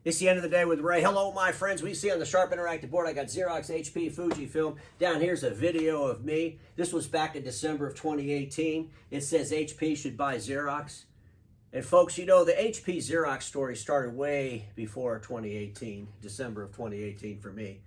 It's the end of the day with Ray. Hello, my friends. We see on the Sharp Interactive board, I got Xerox HP, FUJIFILM. Down here's a video of me. This was back in December of 2018. It says HP should buy Xerox. And folks, you know, the HP Xerox story started way before 2018, December of 2018 for me.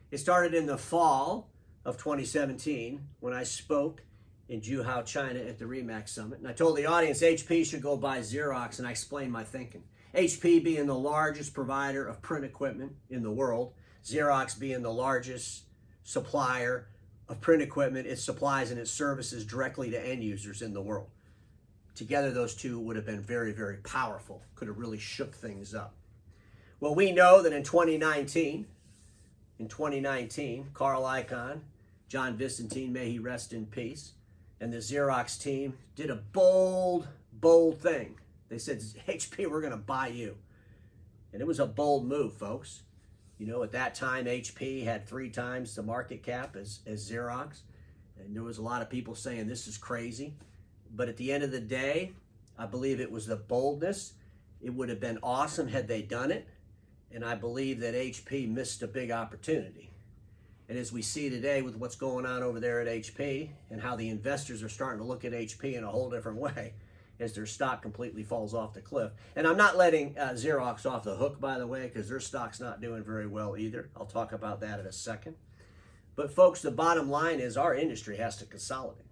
It started in the fall of 2017 when I spoke in Zhuhai, China at the REMAX Summit. And I told the audience HP should go buy Xerox, and I explained my thinking. HP being the largest provider of print equipment in the world, Xerox being the largest supplier of print equipment, its supplies and its services directly to end users in the world. Together, those two would have been very, very powerful, could have really shook things up. Well, we know that in 2019, Carl Icahn, John Vicentin, may he rest in peace, and the Xerox team did a bold thing. They said, HP, we're going to buy you. And it was a bold move, folks. You know, at that time, HP had 3 times the market cap as Xerox. And there was a lot of people saying this is crazy. But at the end of the day, I believe it was the boldness. It would have been awesome had they done it. And I believe that HP missed a big opportunity. And as we see today with what's going on over there at HP and how the investors are starting to look at HP in a whole different way, as their stock completely falls off the cliff. And I'm not letting Xerox off the hook, by the way, because their stock's not doing very well either. I'll talk about that in a second. But folks, the bottom line is our industry has to consolidate.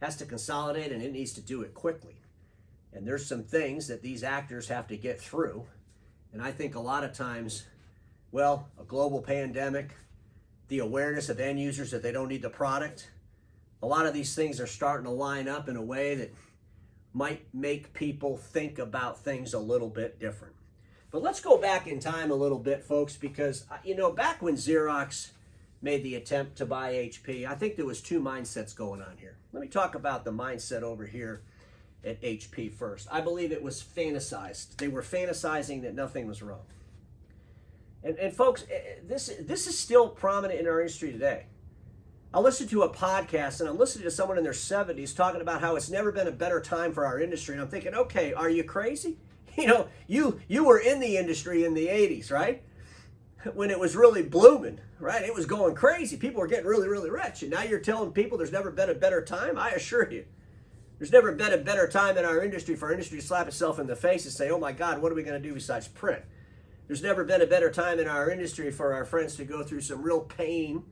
Has to consolidate, and it needs to do it quickly. And there's some things that these actors have to get through. And I think a lot of times, well, a global pandemic, the awareness of end users that they don't need the product, a lot of these things are starting to line up in a way that might make people think about things a little bit different. But let's go back in time a little bit, folks, because, you know, back when Xerox made the attempt to buy HP, I think there was 2 mindsets going on here. Let me talk about the mindset over here at HP first. I believe it was fantasized. They were fantasizing that nothing was wrong. And folks, this is still prominent in our industry today. I listened to a podcast, and I'm listening to someone in their 70s talking about how it's never been a better time for our industry. And I'm thinking, okay, are you crazy? You know, you were in the industry in the 80s, right? When it was really blooming, right? It was going crazy. People were getting really, really rich. And now you're telling people there's never been a better time? I assure you, there's never been a better time in our industry for our industry to slap itself in the face and say, oh my God, what are we going to do besides print? There's never been a better time in our industry for our friends to go through some real pain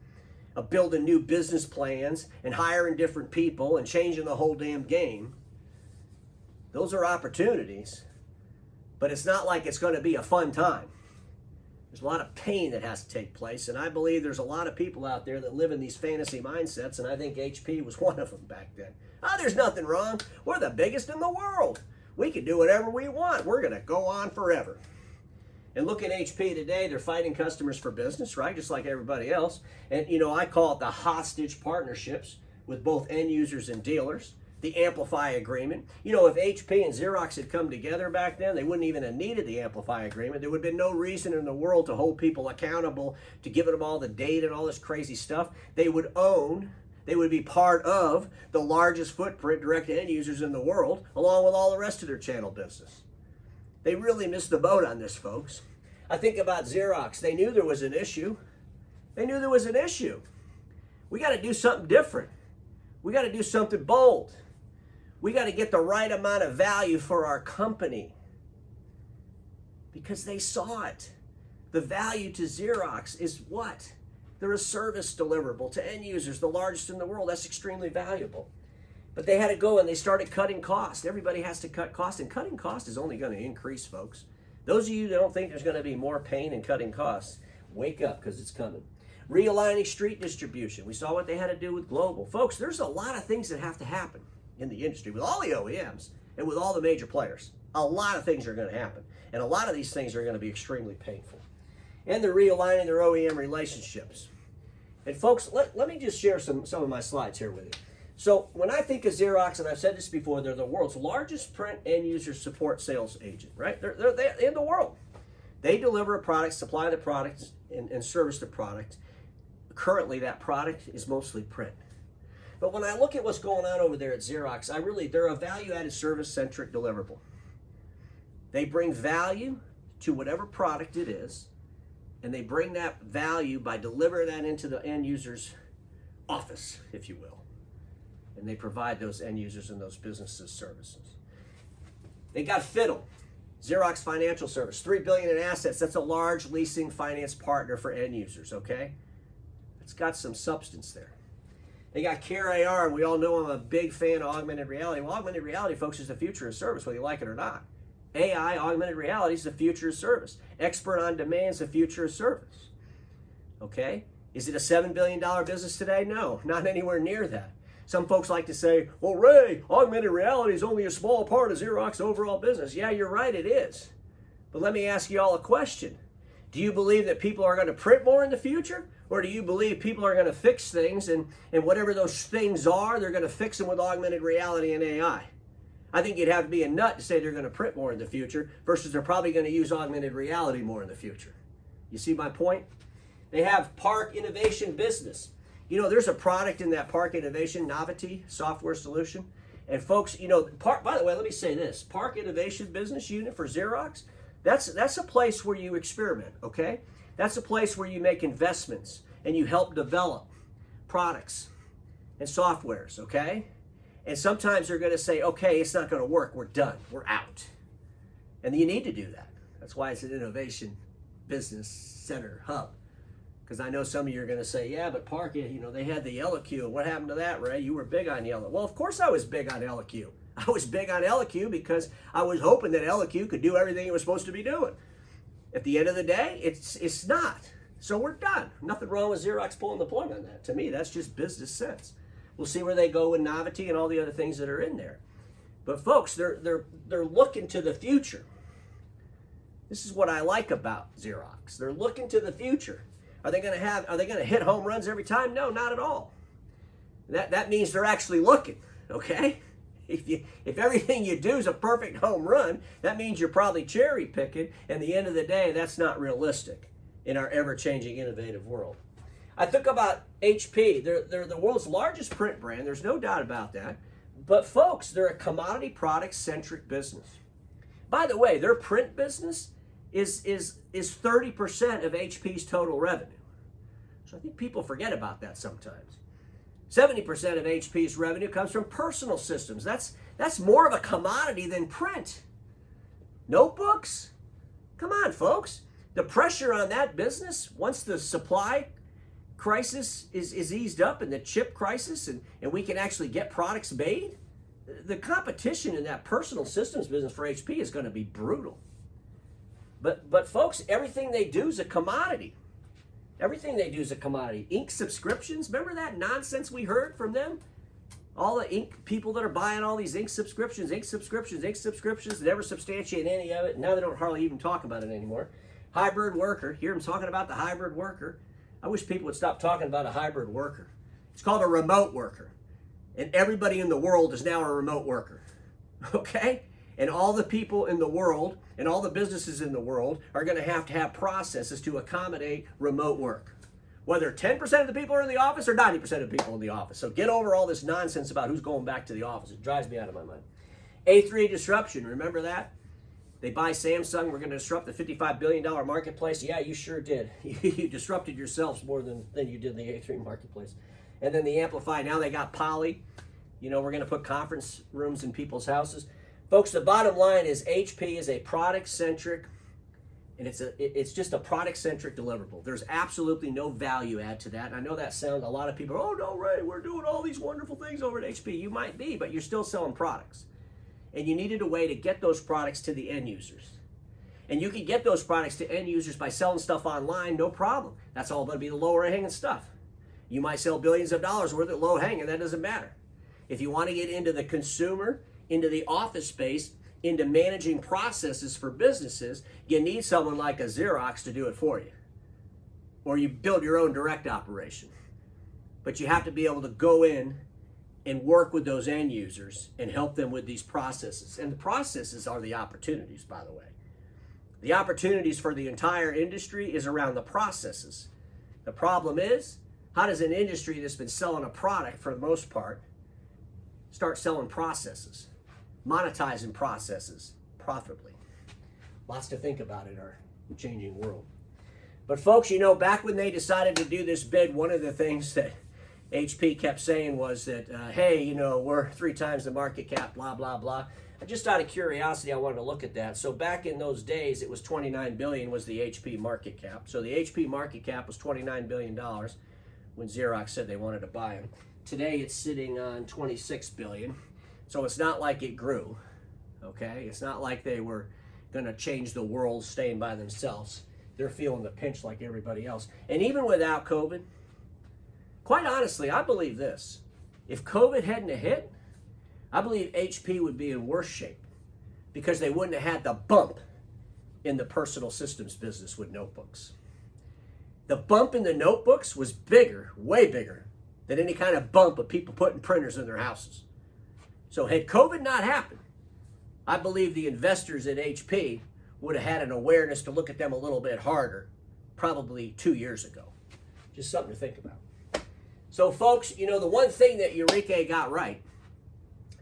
of building new business plans and hiring different people and changing the whole damn game. Those are opportunities, but it's not like it's going to be a fun time. There's a lot of pain that has to take place, and I believe there's a lot of people out there that live in these fantasy mindsets, and I think HP was one of them back then. Oh, there's nothing wrong. We're the biggest in the world. We can do whatever we want. We're going to go on forever. And look at HP today, they're fighting customers for business, right? Just like everybody else. And, you know, I call it the hostage partnerships with both end users and dealers, the Amplify agreement. You know, if HP and Xerox had come together back then, they wouldn't even have needed the Amplify agreement. There would have been no reason in the world to hold people accountable, to give them all the data and all this crazy stuff. They would be part of the largest footprint direct to end users in the world, along with all the rest of their channel business. They really missed the boat on this, folks. I think about Xerox. They knew there was an issue. We got to do something different. We got to do something bold. We got to get the right amount of value for our company. Because they saw it. The value to Xerox is what? They're a service deliverable to end users, the largest in the world. That's extremely valuable. But they had to go and they started cutting costs. Everybody has to cut costs, and cutting costs is only going to increase, folks. Those of you that don't think there's going to be more pain in cutting costs, wake up, because it's coming. Realigning street distribution. We saw what they had to do with global. Folks, there's a lot of things that have to happen in the industry with all the OEMs and with all the major players. A lot of things are going to happen, and a lot of these things are going to be extremely painful. And they're realigning their OEM relationships. And folks, let me just share some of my slides here with you. So when I think of Xerox, and I've said this before, they're the world's largest print end user support sales agent, right? They're in the world. They deliver a product, supply the product, and service the product. Currently, that product is mostly print. But when I look at what's going on over there at Xerox, they're a value-added service-centric deliverable. They bring value to whatever product it is, and they bring that value by delivering that into the end user's office, if you will. And they provide those end users and those businesses services. They got Fiddle, Xerox Financial Service, $3 billion in assets. That's a large leasing finance partner for end users, okay? It's got some substance there. They got Care AR, and we all know I'm a big fan of augmented reality. Well, augmented reality, folks, is the future of service, whether you like it or not. AI, augmented reality, is the future of service. Expert on demand is the future of service. Okay? Is it a $7 billion business today? No, not anywhere near that. Some folks like to say, well, Ray, augmented reality is only a small part of Xerox's overall business. Yeah, you're right, it is. But let me ask you all a question. Do you believe that people are going to print more in the future? Or do you believe people are going to fix things, and whatever those things are, they're going to fix them with augmented reality and AI? I think you'd have to be a nut to say they're going to print more in the future versus they're probably going to use augmented reality more in the future. You see my point? They have Park Innovation Business. You know, there's a product in that Park Innovation Novelty software solution. And folks, you know, by the way, let me say this. Park Innovation Business Unit for Xerox, that's a place where you experiment, okay? That's a place where you make investments and you help develop products and softwares, okay? And sometimes they're going to say, okay, it's not going to work. We're done. We're out. And you need to do that. That's why it's an innovation business center hub. Because I know some of you are going to say, yeah, but Park, you know, they had the EleQ. What happened to that, Ray? You were big on Ele. Well, of course I was big on EleQ. I was big on EleQ because I was hoping that EleQ could do everything it was supposed to be doing. At the end of the day, it's not. So we're done. Nothing wrong with Xerox pulling the plug on that. To me, that's just business sense. We'll see where they go with Novelty and all the other things that are in there. But folks, they're looking to the future. This is what I like about Xerox. They're looking to the future. Are they going to hit home runs every time? No, not at all. That means they're actually looking, okay? If everything you do is a perfect home run, that means you're probably cherry picking, and at the end of the day, that's not realistic in our ever-changing, innovative world. I think about HP. They're the world's largest print brand. There's no doubt about that. But folks, they're a commodity product-centric business. By the way, their print business is 30% of HP's total revenue. So I think people forget about that sometimes. 70% of HP's revenue comes from personal systems. That's more of a commodity than print. Notebooks? Come on, folks. The pressure on that business, once the supply crisis is eased up and the chip crisis and we can actually get products made, the competition in that personal systems business for HP is going to be brutal. But folks, everything they do is a commodity. Everything they do is a commodity. Ink subscriptions, remember that nonsense we heard from them? All the ink people that are buying all these ink subscriptions, never substantiate any of it. Now they don't hardly even talk about it anymore. Hybrid worker, hear them talking about the hybrid worker. I wish people would stop talking about a hybrid worker. It's called a remote worker. And everybody in the world is now a remote worker. Okay? And all the people in the world and all the businesses in the world are going to have processes to accommodate remote work. Whether 10% of the people are in the office or 90% of the people in the office. So get over all this nonsense about who's going back to the office. It drives me out of my mind. A3 disruption, remember that? They buy Samsung, we're going to disrupt the $55 billion marketplace. Yeah, you sure did. You disrupted yourselves more than you did in the A3 marketplace. And then the Amplify, now they got Poly. You know, we're going to put conference rooms in people's houses. Folks, the bottom line is HP is a product-centric, and it's just a product-centric deliverable. There's absolutely no value add to that. And I know that sounds, a lot of people, oh no, Ray, we're doing all these wonderful things over at HP. You might be, but you're still selling products. And you needed a way to get those products to the end users. And you can get those products to end users by selling stuff online, no problem. That's all going to be the lower hanging stuff. You might sell billions of dollars worth of low hanging, that doesn't matter. If you want to get into the consumer, into the office space, into managing processes for businesses, you need someone like a Xerox to do it for you. Or you build your own direct operation. But you have to be able to go in and work with those end users and help them with these processes. And the processes are the opportunities, by the way. The opportunities for the entire industry is around the processes. The problem is, how does an industry that's been selling a product for the most part start selling processes, monetizing processes profitably? Lots to think about in our changing world. But folks, you know, back when they decided to do this bid, one of the things that HP kept saying was that, hey, you know, we're 3 times the market cap, blah, blah, blah. Just out of curiosity, I wanted to look at that. So back in those days, it was $29 billion was the HP market cap. So the HP market cap was $29 billion when Xerox said they wanted to buy them. Today, it's sitting on $26 billion. So it's not like it grew, okay? It's not like they were going to change the world staying by themselves. They're feeling the pinch like everybody else. And even without COVID, quite honestly, I believe this. If COVID hadn't hit, I believe HP would be in worse shape because they wouldn't have had the bump in the personal systems business with notebooks. The bump in the notebooks was bigger, way bigger, than any kind of bump of people putting printers in their houses. So had COVID not happened, I believe the investors at HP would have had an awareness to look at them a little bit harder, probably 2 years ago. Just something to think about. So folks, you know, the one thing that Eureka got right,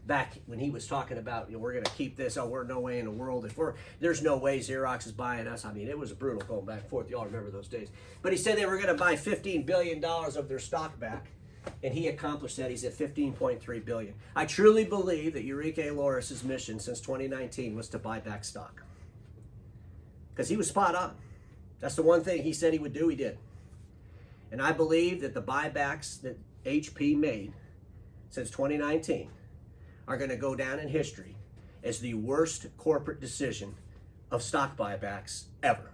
back when he was talking about, you know, we're going to keep this, oh, we're no way in the world, there's no way Xerox is buying us. I mean, it was brutal going back and forth. Y'all remember those days. But he said they were going to buy $15 billion of their stock back, and he accomplished that. He's at $15.3 billion. I truly believe that Eureka Loris's mission since 2019 was to buy back stock. Because he was spot on. That's the one thing he said he would do, he did. And I believe that the buybacks that HP made since 2019 are going to go down in history as the worst corporate decision of stock buybacks ever.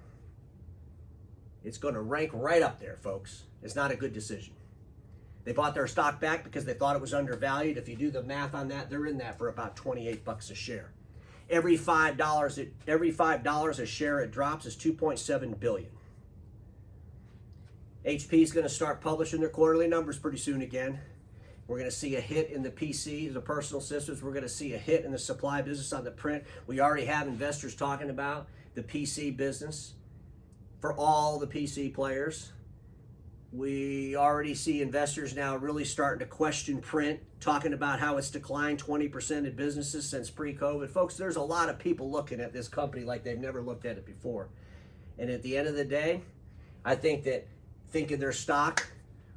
It's going to rank right up there, folks. It's not a good decision. They bought their stock back because they thought it was undervalued. If you do the math on that, they're in that for about 28 bucks a share. Every $5 a share it drops is $2.7 billion. HP is going to start publishing their quarterly numbers pretty soon again. We're going to see a hit in the PC, the personal systems. We're going to see a hit in the supply business on the print. We already have investors talking about the PC business for all the PC players. We already see investors now really starting to question print, talking about how it's declined 20% in businesses since pre-COVID. Folks, there's a lot of people looking at this company like they've never looked at it before. And at the end of the day, I think that thinking their stock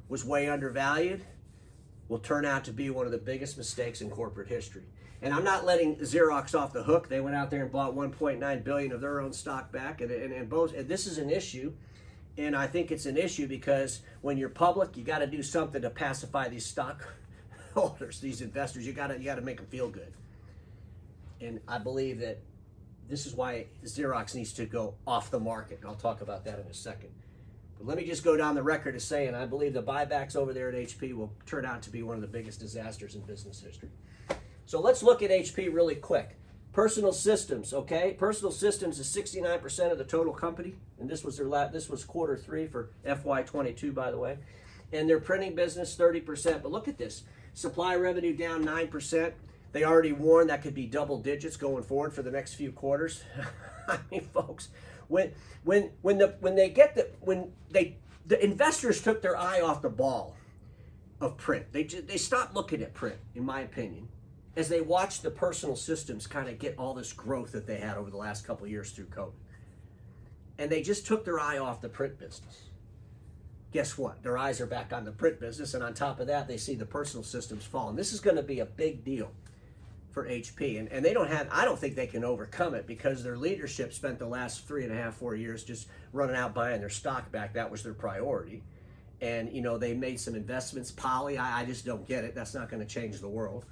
was way undervalued will turn out to be one of the biggest mistakes in corporate history. And I'm not letting Xerox off the hook. They went out there and bought $1.9 billion of their own stock back. And this is an issue. And I think it's an issue because when you're public, you got to do something to pacify these stockholders, these investors. You got to make them feel good. And I believe that this is why Xerox needs to go off the market. And I'll talk about that in a second. But let me just go down the record as saying I believe the buybacks over there at HP will turn out to be one of the biggest disasters in business history. So let's look at HP really quick. Personal systems, okay? Personal systems is 69% of the total company, and this was quarter 3 for FY22, by the way. And their printing business 30%. But look at this: supply revenue down 9%. They already warned that could be double digits going forward for the next few quarters. I mean, folks, when the investors took their eye off the ball of print, they stopped looking at print, in my opinion, as they watched the personal systems kind of get all this growth that they had over the last couple of years through COVID. And they just took their eye off the print business. Guess what? Their eyes are back on the print business, and on top of that, they see the personal systems fall. And this is going to be a big deal for HP. And they don't have, I don't think they can overcome it because their leadership spent the last 3.5, 4 years just running out buying their stock back. That was their priority. And, you know, they made some investments. Poly, I just don't get it. That's not going to change the world.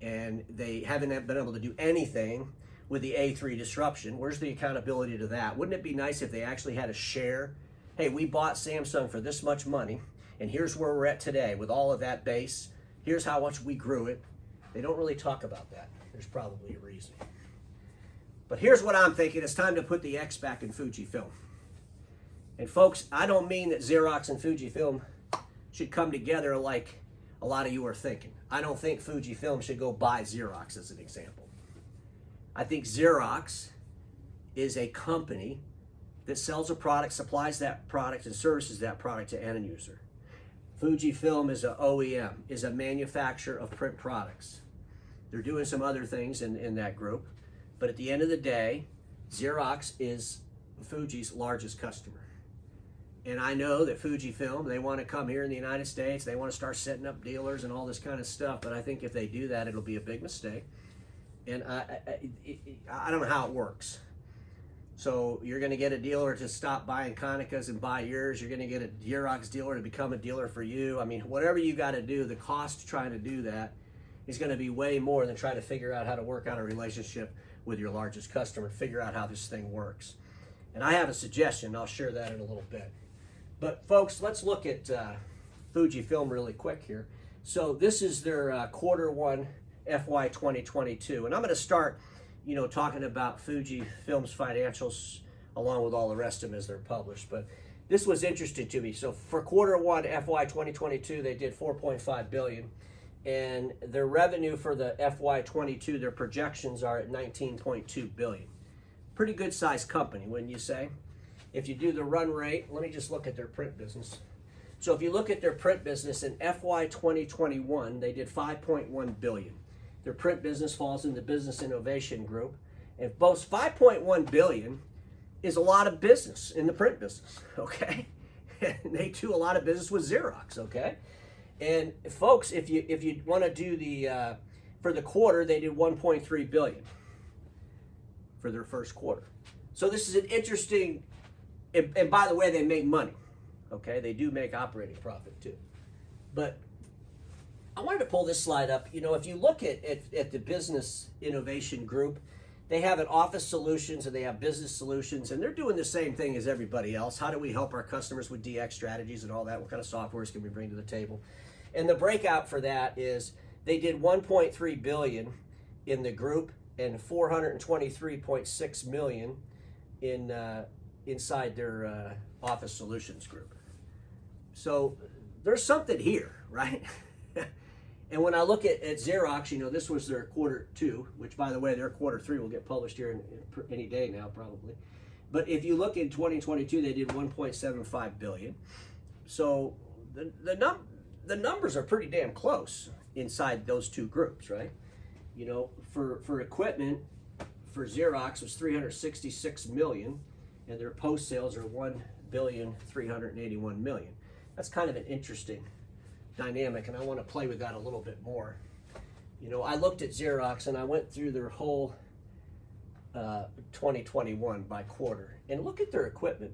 And they haven't been able to do anything with the A3 disruption. Where's the accountability to that? Wouldn't it be nice if they actually had a share? Hey, we bought Samsung for this much money, and here's where we're at today with all of that base. Here's how much we grew it. They don't really talk about that. There's probably a reason. But here's what I'm thinking. It's time to put the X back in Fujifilm. And folks, I don't mean that Xerox and Fujifilm should come together like a lot of you are thinking. I don't think Fujifilm should go buy Xerox as an example. I think Xerox is a company that sells a product, supplies that product, and services that product to end user. Fujifilm is an OEM, is a manufacturer of print products. They're doing some other things in that group. But at the end of the day, Xerox is Fuji's largest customer. And I know that Fujifilm, they want to come here in the United States, they want to start setting up dealers and all this kind of stuff, but I think if they do that, it'll be a big mistake. And I don't know how it works. So you're going to get a dealer to stop buying Konicas and buy yours. You're going to get a Xerox dealer to become a dealer for you. I mean, whatever you got to do, the cost trying to do that is going to be way more than trying to figure out how to work out a relationship with your largest customer, figure out how this thing works. And I have a suggestion. I'll share that in a little bit. But folks, let's look at Fujifilm really quick here. So this is their Q1 FY 2022, and I'm going to start, talking about Fujifilm's financials along with all the rest of them as they're published. But this was interesting to me. So for Q1 FY 2022, they did 4.5 billion, and their revenue for the FY 22, their projections are at 19.2 billion. Pretty good sized company, wouldn't you say? If you do the run rate, let me just look at their print business. So if you look at their print business in FY 2021, they did 5.1 billion. Their print business falls in the business innovation group. And both 5.1 billion is a lot of business in the print business, okay? And they do a lot of business with Xerox, okay? And folks, if you want to do the, for the quarter, they did 1.3 billion for their first quarter. So this is an interesting, and by the way, they make money, okay? They do make operating profit too. But I wanted to pull this slide up. If you look at the business innovation group, they have an office solutions and they have business solutions, and they're doing the same thing as everybody else. How do we help our customers with DX strategies and all that? What kind of softwares can we bring to the table? And the breakout for that is they did 1.3 billion in the group and 423.6 million in inside their office solutions group. So there's something here, right? And when I look at Xerox, this was their Q2, which, by the way, their Q3 will get published here in any day now, probably. But if you look in 2022, they did 1.75 billion. So the numbers are pretty damn close inside those two groups, right? For equipment, for Xerox was 366 million, and their post sales are 1,381 million. That's kind of an interesting dynamic, and I want to play with that a little bit more. I looked at Xerox and I went through their whole 2021 by quarter, and look at their equipment.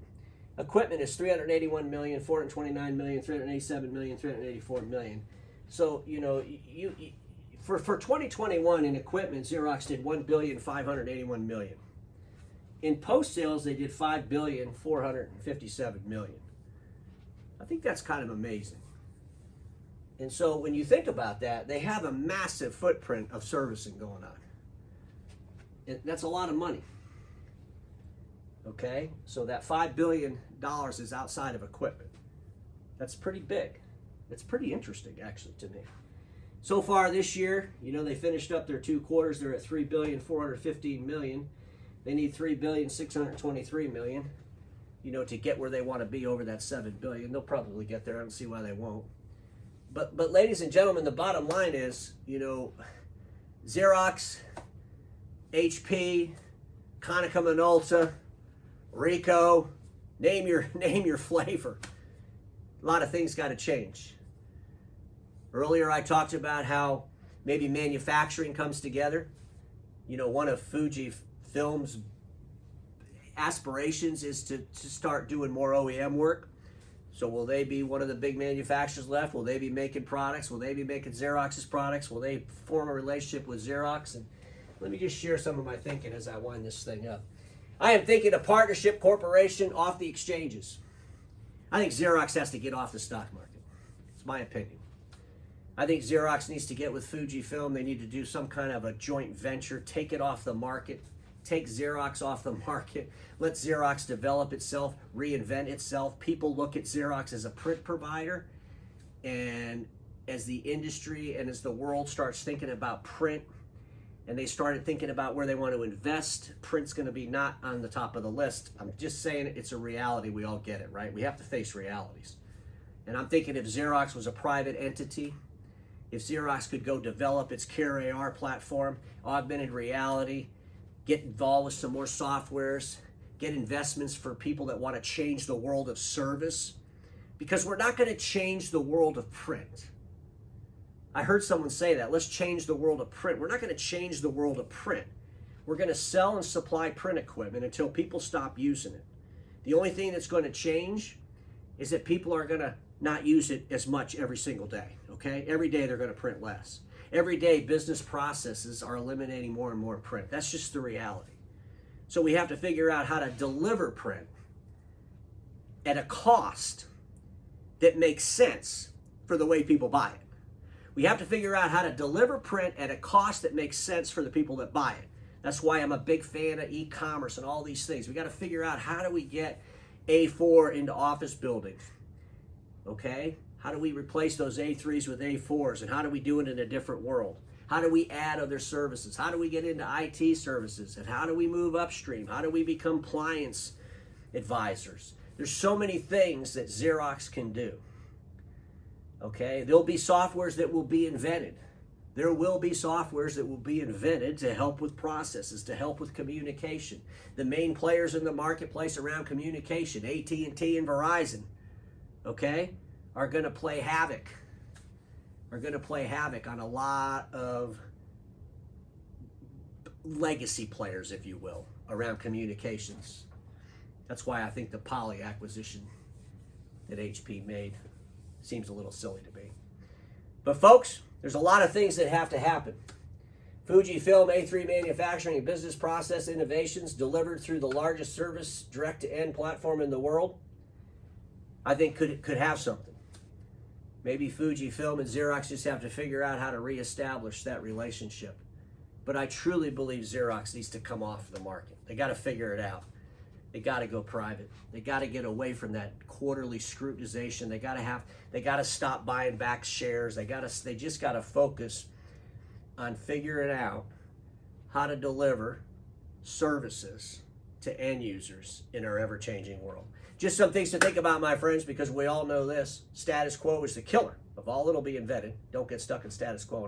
Equipment is 381 million, 429 million, 387 million, 384 million. So for 2021 in equipment, Xerox did 1,581 million. In post sales, they did 5,457 million. I think that's kind of amazing. And so when you think about that, they have a massive footprint of servicing going on. And that's a lot of money. Okay? So that $5 billion is outside of equipment. That's pretty big. It's pretty interesting, actually, to me. So far this year, they finished up their 2 quarters. They're at 3,415 million. They need 3,623 million, to get where they want to be over that 7 billion. They'll probably get there. I don't see why they won't. But ladies and gentlemen, the bottom line is, Xerox, HP, Konica Minolta, Ricoh, name your flavor. A lot of things got to change. Earlier I talked about how maybe manufacturing comes together. One of Fujifilm's aspirations is to start doing more OEM work. So will they be one of the big manufacturers left? Will they be making products? Will they be making Xerox's products? Will they form a relationship with Xerox? And let me just share some of my thinking as I wind this thing up. I am thinking a partnership corporation off the exchanges. I think Xerox has to get off the stock market. It's my opinion. I think Xerox needs to get with Fujifilm. They need to do some kind of a joint venture, take it off the market, take Xerox off the market, let Xerox develop itself, reinvent itself. People look at Xerox as a print provider, and as the industry and as the world starts thinking about print, and they started thinking about where they want to invest, print's going to be not on the top of the list. I'm just saying it's a reality. We all get it, right? We have to face realities. And I'm thinking if Xerox was a private entity, if Xerox could go develop its Care AR platform, augmented reality, get involved with some more softwares, get investments for people that want to change the world of service, because we're not going to change the world of print. I heard someone say that, let's change the world of print. We're not going to change the world of print. We're going to sell and supply print equipment until people stop using it. The only thing that's going to change is that people are going to not use it as much every single day, okay? Every day they're going to print less. Every day business processes are eliminating more and more print. That's just the reality. So we have to figure out how to deliver print at a cost that makes sense for the way people buy it. We have to figure out how to deliver print at a cost that makes sense for the people that buy it. That's why I'm a big fan of e-commerce and all these things. We got to figure out, how do we get A4 into office buildings? Okay? How do we replace those A3s with A4s? And how do we do it in a different world? How do we add other services? How do we get into IT services? And how do we move upstream? How do we become compliance advisors? There's so many things that Xerox can do. Okay? There'll be softwares that will be invented. There will be softwares that will be invented to help with processes, to help with communication. The main players in the marketplace around communication, AT&T and Verizon, okay, are going to play havoc. Are going to play havoc on a lot of legacy players, if you will, around communications. That's why I think the Poly acquisition that HP made seems a little silly to me. But folks, there's a lot of things that have to happen. FUJIFILM A3 manufacturing and business process innovations delivered through the largest service direct-to-end platform in the world, I think could have something. Maybe FUJIFILM and Xerox just have to figure out how to reestablish that relationship. But I truly believe Xerox needs to come off the market. They got to figure it out. They got to go private. They got to get away from that quarterly scrutinization. They got to stop buying back shares. They just got to focus on figuring out how to deliver services to end users in our ever-changing world. Just some things to think about, my friends, because we all know this. Status quo is the killer of all that'll be invented. Don't get stuck in status quo.